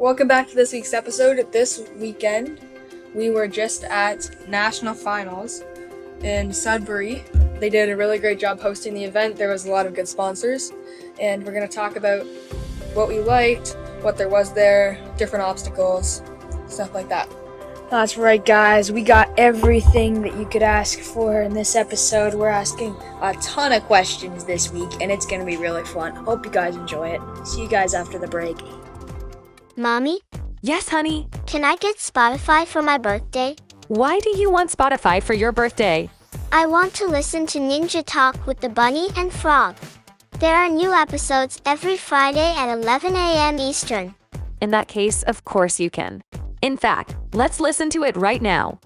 Welcome back to this week's episode. This weekend, we were just at National Finals in Sudbury. They did a really great job hosting the event. There was a lot of good sponsors, and we're going to talk about what we liked, what there was there, different obstacles, stuff like that. That's right, guys. We got everything that you could ask for in this episode. We're asking a ton of questions this week, and it's going to be really fun. Hope you guys enjoy it. See you guys after the break. Mommy, Yes, honey. can I get Spotify for my birthday? Why do you want Spotify for your birthday? I want to listen to Ninja Talk with the Bunny and Frog. There are new episodes every Friday at 11 a.m. Eastern. In that case, of course you can. In fact, let's listen to it right now.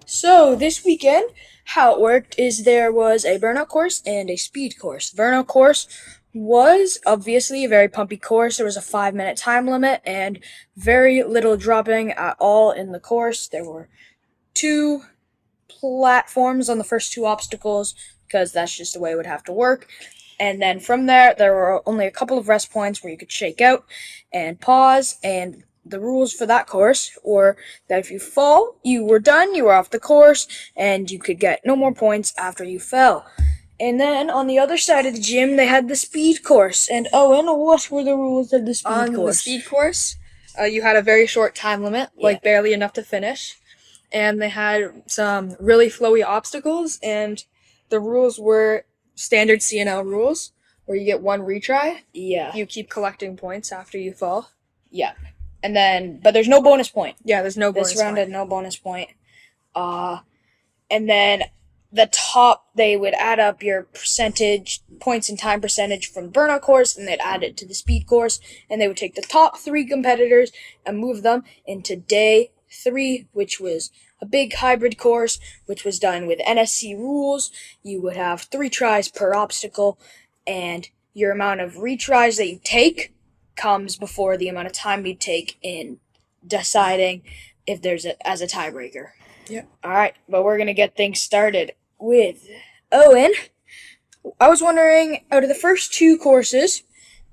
So, this weekend, how it worked is there was a burnout course and a speed course. Burnout course was obviously a very pumpy course. There was a 5-minute time limit and very little dropping at all in the course. There were 2 platforms on the first 2 obstacles because that's just the way it would have to work. And then from there were only a couple of rest points where you could shake out and pause. And the rules for that course were that if you fall, you were done, you were off the course, and you could get no more points after you fell. And then on the other side of the gym, they had the speed course. And Owen, what were the rules of the speed course? On the speed course, you had a very short time limit, like barely enough to finish. And they had some really flowy obstacles, and the rules were standard CNL rules, where you get 1 retry. Yeah. You keep collecting points after you fall. Yeah. And then, but there's no bonus point. Yeah, there's no bonus This round point. had no bonus point. And then the top, they would add up your percentage, points and time percentage from the burnout course, and they'd add it to the speed course, and they would take the top 3 competitors and move them into day 3, which was a big hybrid course, which was done with NSC rules. You would have 3 tries per obstacle, and your amount of retries that you take comes before the amount of time you take in deciding if there's as a tiebreaker. Yep. All right, but we're going to get things started with Owen. I was wondering, out of the first 2 courses,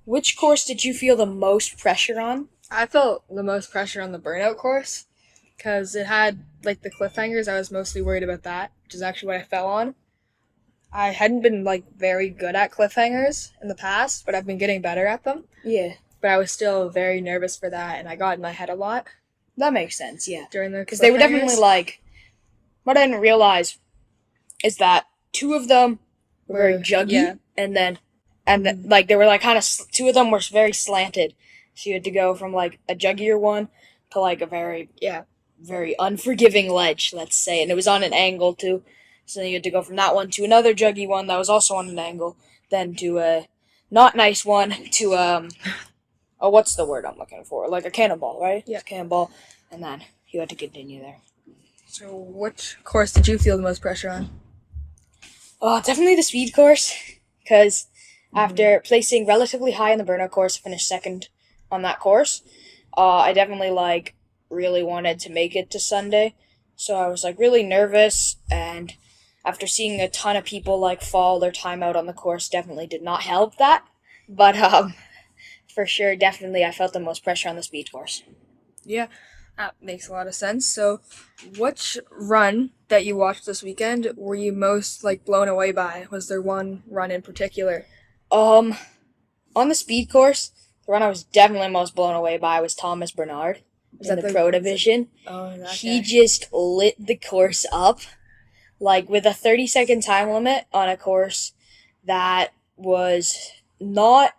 which course did you feel the most pressure on? I felt the most pressure on the burnout course because it had like the cliffhangers. I was mostly worried about that, which is actually what I fell on. I hadn't been like very good at cliffhangers in the past, but I've been getting better at them. Yeah, But I was still very nervous for that, and I got in my head a lot that makes sense, yeah. during the Because they were cliffhangers. definitely like, what I didn't realize is that 2 of them were very juggy, yeah. and then like they were like kind of 2 of them were very slanted, so you had to go from like a juggier one to like a very unforgiving ledge, let's say, and it was on an angle too, so you had to go from that one to another juggy one that was also on an angle, then to a not nice one to oh, what's the word I'm looking for? Like a cannonball, right? Yeah. Cannonball, and then you had to continue there. So which course did you feel the most pressure on? Oh, definitely the speed course, because after placing relatively high in the burnout course, finished second on that course, I definitely really wanted to make it to Sunday, so I was really nervous, and after seeing a ton of people fall their time out on the course, definitely did not help that, but for sure, definitely I felt the most pressure on the speed course. Yeah, that makes a lot of sense. So which run that you watched this weekend were you most blown away by? Was there one run in particular? On the speed course, the run I was definitely most blown away by was Thomas Bernard in the pro division. Oh, that He guy. just lit the course up, with a 30-second time limit on a course that was not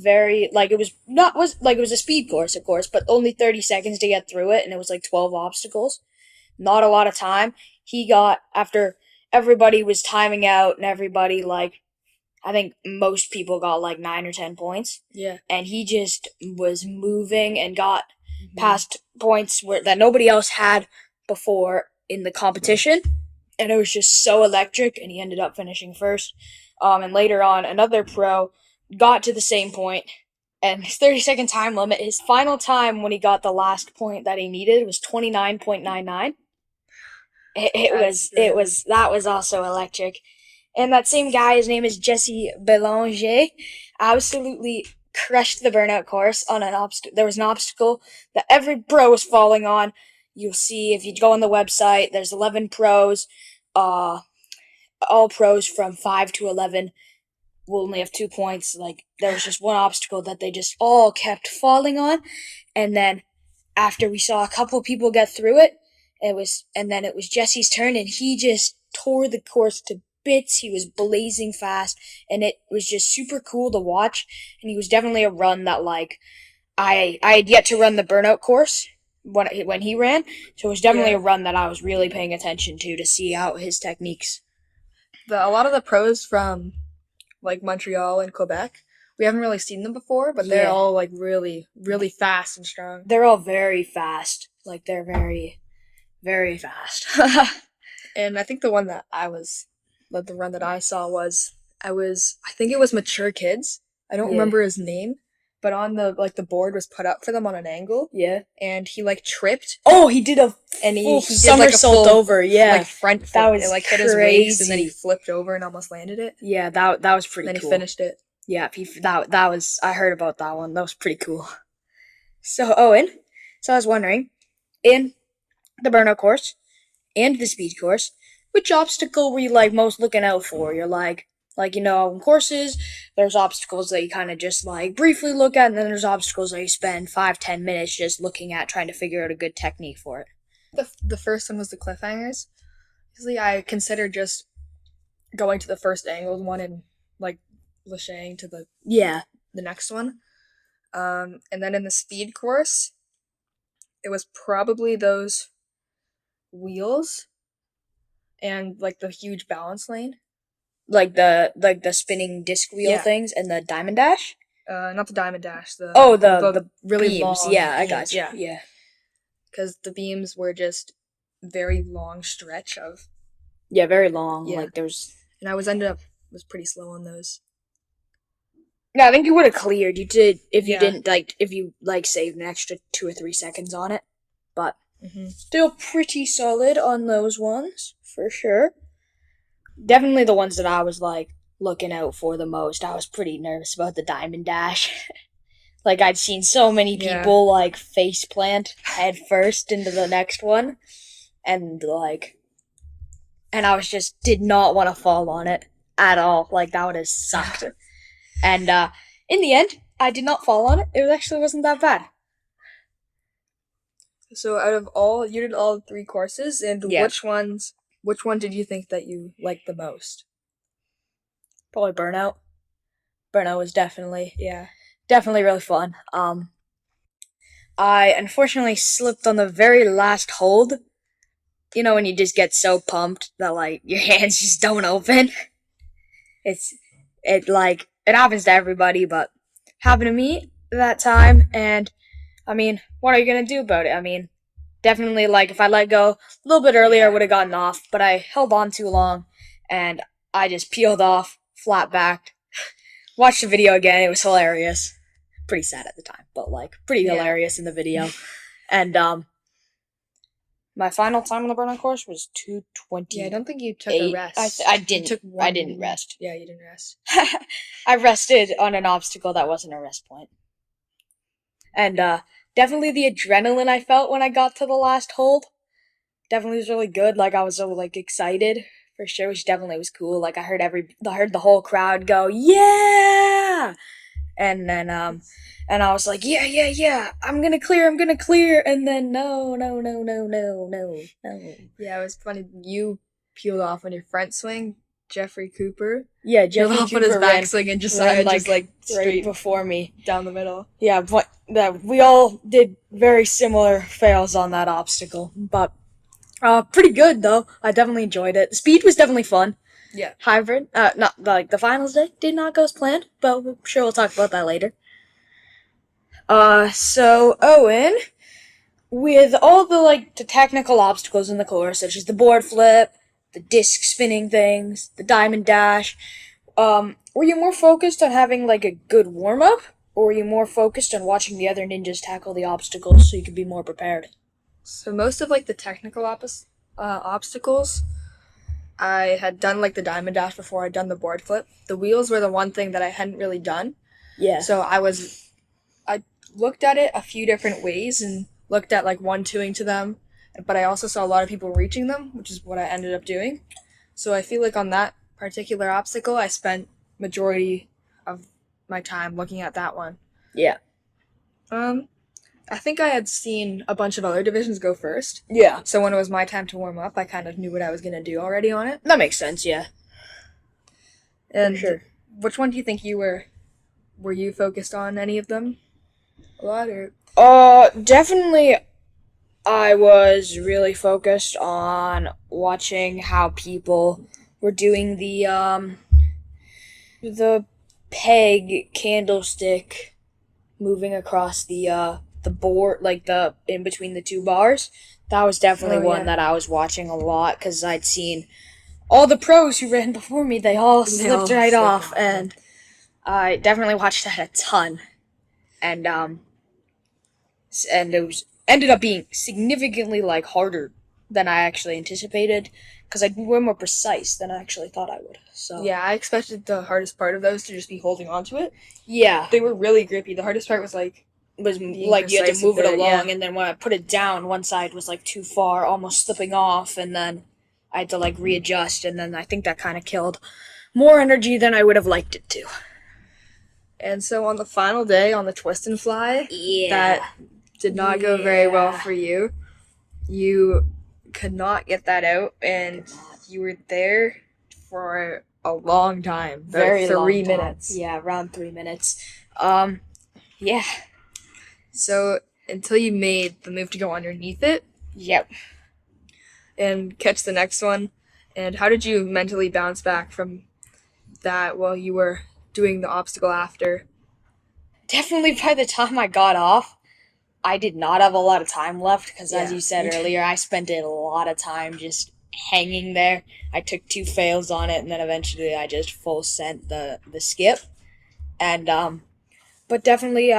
very, it was a speed course, of course, but only 30 seconds to get through it, and it was 12 obstacles. Not a lot of time. He got, after everybody was timing out and everybody, I think most people got 9 or 10 points, Yeah. and he just was moving and got past points that nobody else had before in the competition, and it was just so electric, and he ended up finishing first. And later on, another pro got to the same point, and his 30-second time limit, his final time when he got the last point that he needed was 29.99. That was also electric. And that same guy, his name is Jesse Belanger, absolutely crushed the burnout course on an obstacle. There was an obstacle that every pro was falling on. You'll see if you go on the website, there's 11 pros. All pros from 5 to 11 will only have 2 points. Like, there was just one obstacle that they just all kept falling on. And then after we saw a couple people get through it, it was Jesse's turn, and he just tore the course to bits. He was blazing fast, and it was just super cool to watch. And he was definitely a run that, like, I had yet to run the burnout course when he ran, so it was definitely a run that I was really paying attention to see out his techniques. A lot of the pros from like Montreal and Quebec, we haven't really seen them before, but they're all like really, really fast and strong. They're all very fast. Like, they're very, very fast. And I think the run that I saw was, I think it was Mature Kids. I don't remember his name, but on the board was put up for them on an angle. Yeah. And he like tripped. Oh, he did a he somersault over. Yeah. Like front flip. That was it like crazy. Hit his waist, and then he flipped over and almost landed it. Yeah, that was pretty cool. Then cool. he finished it. Yeah, that was, I heard about that one. That was pretty cool. So, Owen, I was wondering, in the burnout course and the speed course, which obstacle were you like most looking out for? You're like, you know, in courses, there's obstacles that you kind of just like briefly look at, and then there's obstacles that you spend 5-10 minutes just looking at, trying to figure out a good technique for it. The first one was the cliffhangers. Usually I consider just going to the first angled one and like lashing to the next one. And then in the speed course, it was probably those wheels and like the huge balance lane. Like the spinning disc wheel things and the Diamond Dash? Not the Diamond Dash. The really beams. long. Yeah, I beams, got you. Yeah. Because the beams were just very long stretch of. Yeah, very long. Yeah. Like there's. And I was pretty slow on those. Yeah, I think you would have cleared. You did if you saved an extra 2 or 3 seconds on it, but still pretty solid on those ones for sure. Definitely the ones that I was like looking out for the most. I was pretty nervous about the Diamond Dash. Like, I'd seen so many people like face plant head first into the next one, and I was just did not want to fall on it at all. Like, that would have sucked. And in the end, I did not fall on it. It actually wasn't that bad. So out of you did all 3 courses, and which one did you think that you liked the most? Probably Burnout. Burnout was definitely really fun. I unfortunately slipped on the very last hold. You know, when you just get so pumped that like your hands just don't open. It happens to everybody, but happened to me that time, and I mean, what are you gonna do about it? I mean, definitely, like, if I let go a little bit earlier, I would have gotten off, but I held on too long, and I just peeled off, flat-backed. Watched the video again, it was hilarious. Pretty sad at the time, but, like, pretty hilarious in the video. And, my final time on the burnout course was 2:20. Yeah, I don't think you took a rest. I didn't rest. Yeah, you didn't rest. I rested on an obstacle that wasn't a rest point. And, definitely the adrenaline I felt when I got to the last hold definitely was really good. Like, I was so, like, excited for sure, which definitely was cool. Like, I heard the whole crowd go, yeah! And then, and I was like, yeah, I'm gonna clear, and then no. Yeah, it was funny. You peeled off on your front swing, Jeffrey Cooper. Yeah, Jeffrey Cooper on his backswing and just ran, straight straight before me. Down the middle. Yeah, but we all did very similar fails on that obstacle, but pretty good though. I definitely enjoyed it. The speed was definitely fun. Yeah. Hybrid. Not like the finals day did not go as planned, but I'm sure we'll talk about that later. So Owen, with all the technical obstacles in the course, such as the board flip, the disc spinning things, the diamond dash, were you more focused on having a good warm up, or were you more focused on watching the other ninjas tackle the obstacles so you could be more prepared? So most of the technical obstacles, I had done the diamond dash before I'd done the board flip. The wheels were the one thing that I hadn't really done. Yeah. So I looked at it a few different ways and looked at like 1-2ing to them, but I also saw a lot of people reaching them, which is what I ended up doing. So I feel like on that particular obstacle, I spent majority of my time looking at that one. Yeah. I think I had seen a bunch of other divisions go first. Yeah. So when it was my time to warm up, I kind of knew what I was going to do already on it. That makes sense, yeah. And sure. which one do you think you were you focused on any of them a lot or? Definitely I was really focused on watching how people were doing the peg candlestick moving across the board, like the in between the two bars. That was definitely one that I was watching a lot because I'd seen all the pros who ran before me. They all slipped right off, and I definitely watched that a ton. And it was ended up being significantly like harder than I actually anticipated because I were more precise than I actually thought I would. So Yeah, I expected the hardest part of those to just be holding on to it. yeah, They were really grippy. The hardest part was like like you had to move it along, yeah. and then when I put it down, one side was like too far, almost slipping off, and then I had to like readjust, and then I think that kind of killed more energy than I would have liked it to. And so on the final day on the twist and fly, Yeah, that did not go very well for you. You could not get that out, and you were there for a long time. very about 3 long time. minutes. Yeah, around 3 minutes. Yeah. So until you made the move to go underneath it Yep. and catch the next one. And how did you mentally bounce back from that while you were doing the obstacle after? Definitely by the time I got off, I did not have a lot of time left because, as Yeah. you said earlier, I spent a lot of time just hanging there. I took 2 fails on it, and then eventually I just full sent the skip. And but definitely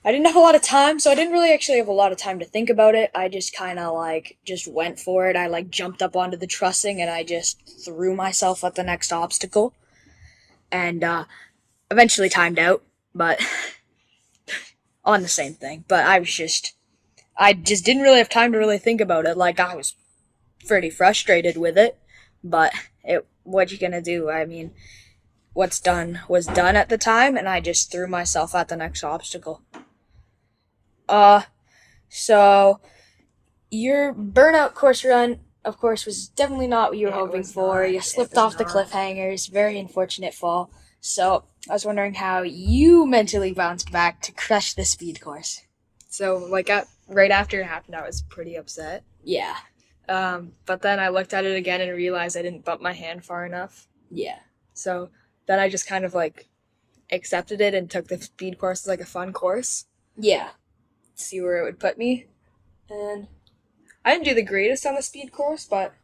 I didn't have a lot of time, so I didn't really actually have a lot of time to think about it. I just kind of like just went for it. I like jumped up onto the trussing and I just threw myself at the next obstacle, and eventually timed out, but on the same thing. But I just didn't really have time to really think about it. Like I was pretty frustrated with it, but what you gonna do? I mean, what's done was done at the time, and I just threw myself at the next obstacle. So your burnout course run, of course, was definitely not what you were hoping for. You slipped off the cliffhangers, very unfortunate fall. So I was wondering how you mentally bounced back to crush the speed course. So like right after it happened, I was pretty upset. Yeah. But then I looked at it again and realized I didn't bump my hand far enough. Yeah. So then I just kind of like accepted it and took the speed course as like a fun course. Yeah. See where it would put me. And I didn't do the greatest on the speed course, but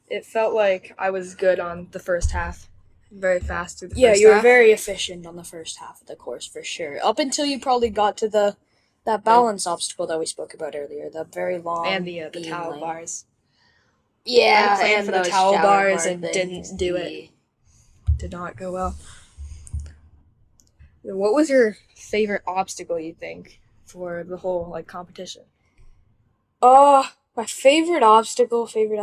it felt like I was good on the first half. Very fast through the Yeah, first you were half. very efficient on the first half of the course for sure. Up until you probably got to that balance obstacle that we spoke about earlier, the very long And the beam towel lane. bars. Yeah, I planned and for the those towel shower bars bar and things, didn't do it. Did not go well. What was your favorite obstacle, you think, for the whole like competition? My favorite obstacle. Probably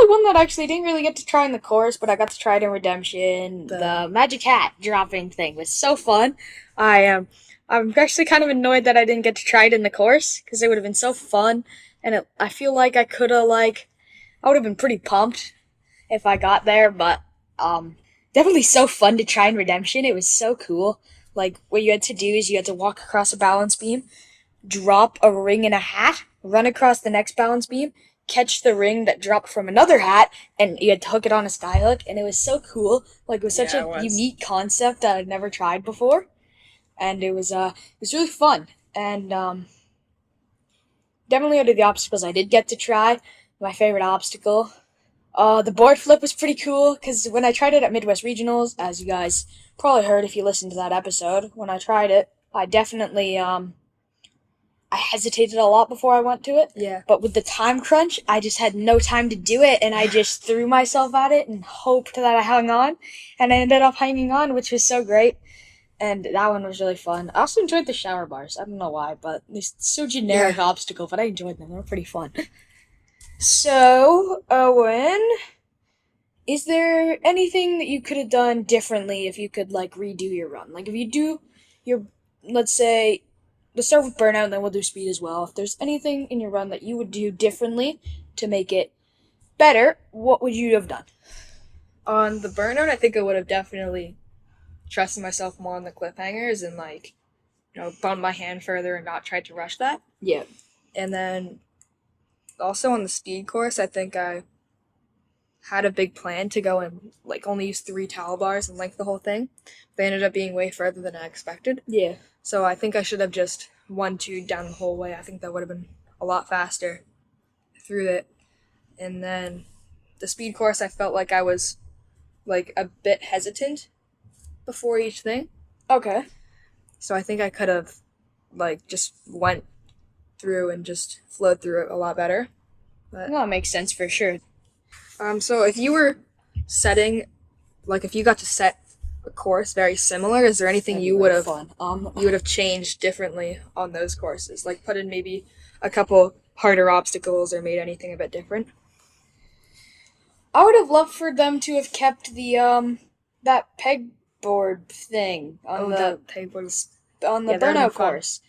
one that I actually didn't really get to try in the course, but I got to try it in Redemption. The magic hat dropping thing was so fun. I'm actually kind of annoyed that I didn't get to try it in the course because it would have been so fun, and I feel like I could have I would have been pretty pumped if I got there, but definitely so fun to try in Redemption. It was so cool. Like what you had to do is you had to walk across a balance beam, drop a ring in a hat, run across the next balance beam, catch the ring that dropped from another hat, and you had to hook it on a skyhook, and it was so cool. Like it was such a unique concept that I'd never tried before, and it was really fun. And definitely out of the obstacles I did get to try, my favorite obstacle, the board flip was pretty cool because when I tried it at Midwest Regionals, as you guys probably heard if you listened to that episode, when I tried it, I definitely I hesitated a lot before I went to it. Yeah. But with the time crunch, I just had no time to do it, and I just threw myself at it and hoped that I hung on, and I ended up hanging on, which was so great. And that one was really fun. I also enjoyed the shower bars. I don't know why, but they're so generic obstacle, but I enjoyed them. They were pretty fun. So, Owen, is there anything that you could have done differently if you could, like, redo your run? Like, if you do your, let's say, let's start with burnout and then we'll do speed as well. If there's anything in your run that you would do differently to make it better, what would you have done? On the burnout, I think I would have definitely trusted myself more on the cliffhangers and, like, bumped my hand further and not tried to rush that. Yeah. And then also on the speed course, I think I had a big plan to go and, like, only use 3 towel bars and length the whole thing. They ended up being way further than I expected. Yeah. So I think I should have just 1-2 down the whole way. I think that would have been a lot faster through it. And then the speed course, I felt like I was, like, a bit hesitant before each thing. Okay. So I think I could have, like, just went through and just flowed through it a lot better. But That makes sense for sure. so if you were setting, like, if you got to set a course very similar, is there anything you would have changed differently on those courses? Like, put in maybe a couple harder obstacles or made anything a bit different? I would have loved for them to have kept the that pegboard thing on The tables. on the Yeah, that would've burnout been fun. course.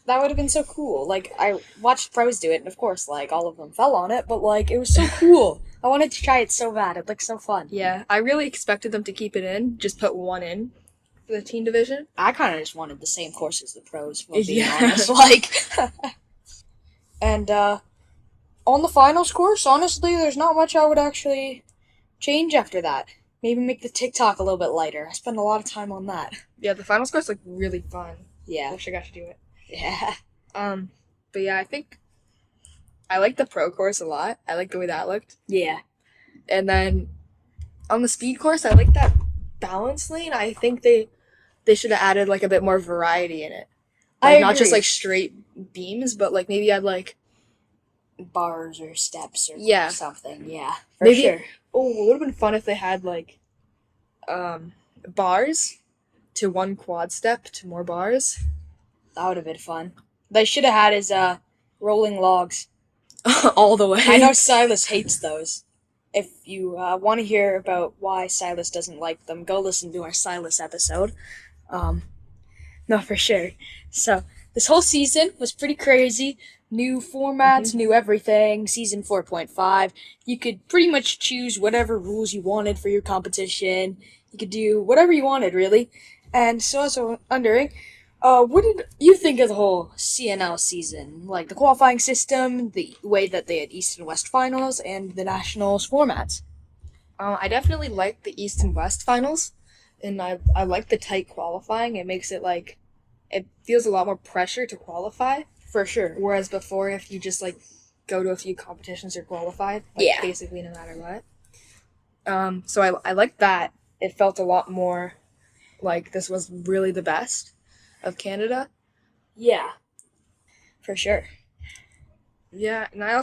That would have been so cool. Like, I watched pros do it, and of course, like, all of them fell on it, but, like, it was so cool. I wanted to try it so bad. It looked so fun. Yeah, I really expected them to keep it in, just put one in for the teen division. I kind of just wanted the same course as the pros, if I'm being Yeah. honest. Like, and, on the finals course, honestly, there's not much I would actually change after that. Maybe make the TikTok a little bit lighter. I spend a lot of time on that. Yeah, the finals course like really fun. I Yeah. wish I got to do it. Yeah. But yeah, I think I like the pro course a lot. I like the way that looked. Yeah. And then on the speed course, I like that balance lane. I think they should have added like a bit more variety in it. Like, I not just agree. like straight beams, but like maybe add like Bars or steps or Yeah. something. Yeah. For maybe sure. it would have been fun if they had like bars to one quad step to more bars. That would have been fun. They should have had his rolling logs. All the way. I know Silas hates those. If you want to hear about why Silas doesn't like them, go listen to our Silas episode. No, for sure. So, this whole season was pretty crazy. New formats, new everything. Season 4.5. You could pretty much choose whatever rules you wanted for your competition. You could do whatever you wanted, really. And so I was wondering, what did you think of the whole CNL season? Like the qualifying system, the way that they had East and West finals, and the Nationals formats? I definitely like the East and West finals, and I like the tight qualifying. It makes it like it feels a lot more pressure to qualify. For sure. Whereas before, if you just like go to a few competitions, you're qualified. Like, Yeah. basically, no matter what. So I like that. It felt a lot more like this was really the best of Canada. Yeah. For sure. Yeah, and I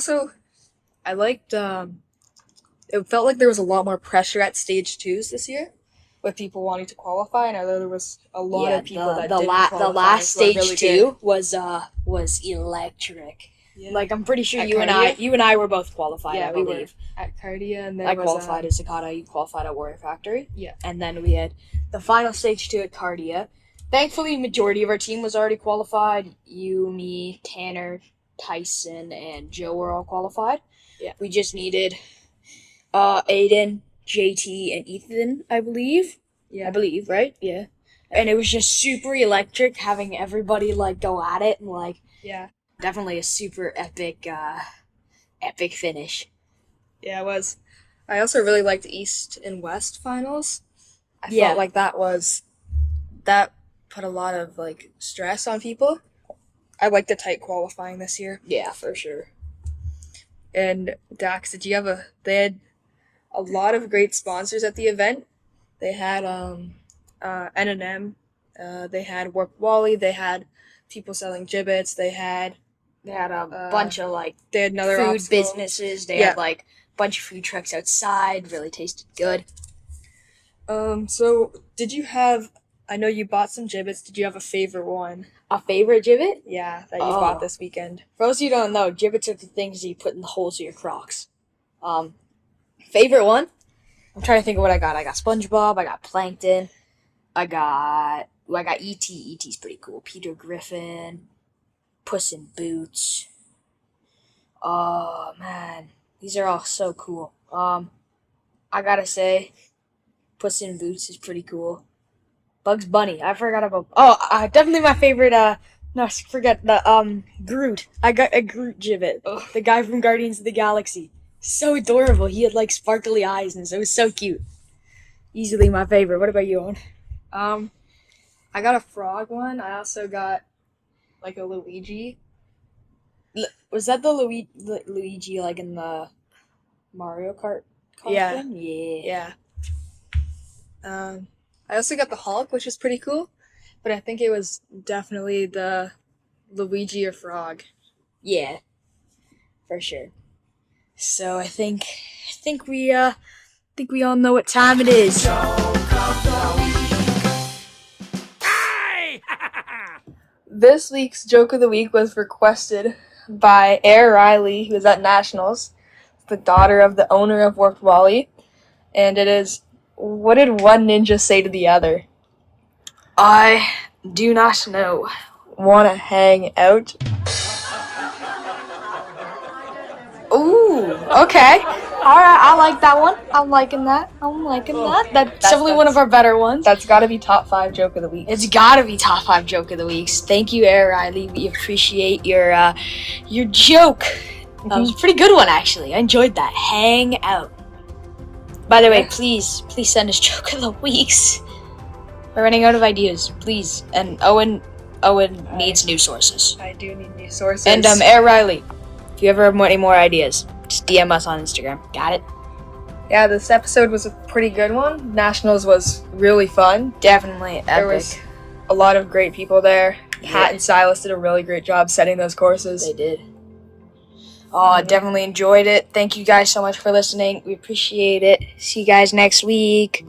liked. It felt like there was a lot more pressure at stage 2s this year, with people wanting to qualify, and I know there was a lot of people that didn't qualify. The last so I'm stage really two was electric. Yeah. Like, I'm pretty sure At you and I were both qualified. Yeah, I we were believe. at Cardia, and there I was qualified at Sakata. You qualified at Warrior Factory. Yeah. And then we had the final stage 2 at Cardia. Thankfully, majority of our team was already qualified. You, me, Tanner, Tyson, and Joe were all qualified. Yeah. We just needed Aiden, JT, and Ethan, I believe. Yeah. I believe, right? Yeah. And it was just super electric having everybody, like, go at it and, like, Yeah. definitely a super epic finish. Yeah, it was. I also really liked East and West finals. I Yeah. felt like that put a lot of like stress on people. I like the tight qualifying this year. Yeah, for sure. And Dax, they had a lot of great sponsors at the event. They had N&M, they had Warp Wally, they had people selling gibbets. They had a bunch of like they had another food obstacle. businesses. They Yeah. had like a bunch of food trucks outside. Really tasted good. So did you have? I know you bought some gibbets. Did you have a favorite one? A favorite gibbet? Yeah, that you bought Oh. this weekend. For those of you who don't know, gibbets are the things you put in the holes of your Crocs. Favorite one? I'm trying to think of what I got. I got SpongeBob. I got Plankton. I got E.T. E.T.'s pretty cool. Peter Griffin. Puss in Boots. Oh man, these are all so cool. I gotta say, Puss in Boots is pretty cool. Bugs Bunny. I forgot about. Oh, definitely my favorite. No, forget the Groot. I got a Groot gibbet. Ugh. The guy from Guardians of the Galaxy. So adorable. He had like sparkly eyes, and it was so cute. Easily my favorite. What about you, Owen? I got a frog one. I also got like a Luigi. Was that the Luigi like in the Mario Kart costume? Yeah. Yeah. Yeah. I also got the Hulk, which is pretty cool, but I think it was definitely the Luigi or Frog. Yeah. For sure. So I think we all know what time it is. This week's joke of the week was requested by Air Riley, who is at Nationals, the daughter of the owner of Warped Wally, and it is, what did one ninja say to the other? I do not know. Wanna hang out? Ooh, okay. Alright, I like that one. I'm liking that. That's definitely one of our better ones. That's gotta be top 5 joke of the week. It's gotta be top 5 joke of the weeks. Thank you, Air Riley. We appreciate your joke. That was a pretty good one, actually. I enjoyed that. Hang out. By the way, please send us joke of the weeks. We're running out of ideas, please. And Owen needs new sources. I do need new sources. And Air Riley, if you ever have any more ideas, just DM us on Instagram. Got it? Yeah, this episode was a pretty good one. Nationals was really fun. Definitely epic. There was a lot of great people there. Yeah. Pat and Silas did a really great job setting those courses. They did. Oh, definitely enjoyed it. Thank you guys so much for listening. We appreciate it. See you guys next week.